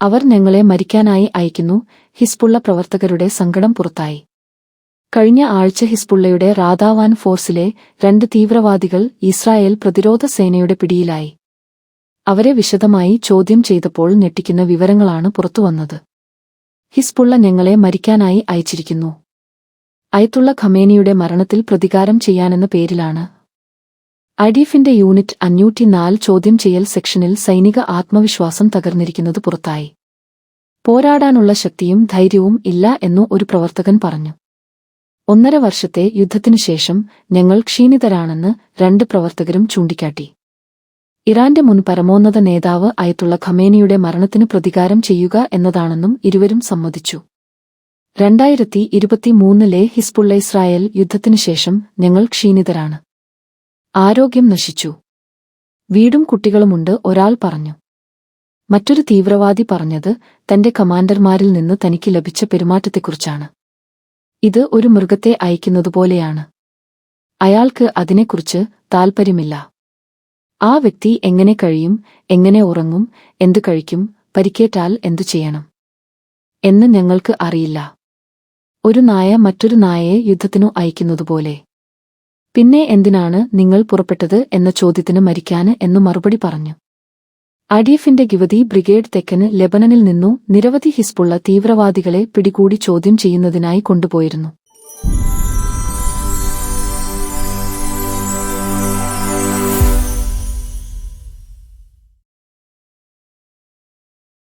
അവർ ഞങ്ങളെ മരിക്കാനായി അയക്കുന്നു. ഹിസ്ബുള്ള പ്രവർത്തകരുടെ സങ്കടം പുറത്തായി. കഴിഞ്ഞ ആഴ്ച ഹിസ്ബുള്ളയുടെ റാദാവാൻ ഫോഴ്സിലെ 2 തീവ്രവാദികൾ ഇസ്രായേൽ പ്രതിരോധ സേനയുടെ പിടിയിലായി. അവരെ വിശദമായി ചോദ്യം ചെയ്തപ്പോൾ ഞെട്ടിക്കുന്ന വിവരങ്ങളാണ് പുറത്തുവന്നത്. ഹിസ്ബുള്ള ഞങ്ങളെ മരിക്കാനായി അയച്ചിരിക്കുന്നു. അയത്തുള്ള ഖമേനിയുടെ മരണത്തിൽ പ്രതികാരം ചെയ്യാനെന്ന പേരിലാണ്. ഐഡിഎഫിന്റെ യൂണിറ്റ് 504 ചോദ്യം ചെയ്യൽ സെക്ഷനിൽ സൈനിക ആത്മവിശ്വാസം തകർന്നിരിക്കുന്നത് പുറത്തായി. പോരാടാനുള്ള ശക്തിയും ധൈര്യവും ഇല്ല എന്നു ഒരു പ്രവർത്തകൻ പറഞ്ഞു. 1.5 വർഷത്തെ യുദ്ധത്തിനുശേഷം ഞങ്ങൾ ക്ഷീണിതരാണെന്ന് 2 പ്രവർത്തകരും ചൂണ്ടിക്കാട്ടി. ഇറാന്റെ മുൻ പരമോന്നത നേതാവ് അയത്തുള്ള ഖമേനിയുടെ മരണത്തിന് പ്രതികാരം ചെയ്യുക എന്നതാണെന്നും ഇരുവരും സമ്മതിച്ചു. 2023 ഹിസ്ബുള്ള ഇസ്രായേൽ യുദ്ധത്തിനുശേഷം ഞങ്ങൾ ക്ഷീണിതരാണ്. ആരോഗ്യം നശിച്ചു. വീടും കുട്ടികളുമുണ്ട്, ഒരാൾ പറഞ്ഞു. മറ്റൊരു തീവ്രവാദി പറഞ്ഞത് തന്റെ കമാൻഡർമാരിൽ നിന്ന് തനിക്ക് ലഭിച്ച പെരുമാറ്റത്തെക്കുറിച്ചാണ്. ഇത് ഒരു മൃഗത്തെ അയക്കുന്നതുപോലെയാണ്. അയാൾക്ക് അതിനെക്കുറിച്ച് താൽപ്പര്യമില്ല. ആ വ്യക്തി എങ്ങനെ കഴിയും, എങ്ങനെ ഉറങ്ങും, എന്തു കഴിക്കും, പരിക്കേറ്റാൽ എന്തു ചെയ്യണം എന്ന് ഞങ്ങൾക്ക് അറിയില്ല. ഒരു നായ മറ്റൊരു നായയെ യുദ്ധത്തിനു അയക്കുന്നതുപോലെ. പിന്നെ എന്തിനാണ് നിങ്ങൾ പുറപ്പെട്ടത് എന്ന ചോദ്യത്തിന് മരിക്കാന് എന്നു മറുപടി പറഞ്ഞു. ഐഡിഎഫിന്റെ ഗിവതി ബ്രിഗേഡ് തെക്കന് ലെബനനിൽ നിന്നു നിരവധി ഹിസ്ബുള്ള തീവ്രവാദികളെ പിടികൂടി ചോദ്യം ചെയ്യുന്നതിനായി കൊണ്ടുപോയിരുന്നു.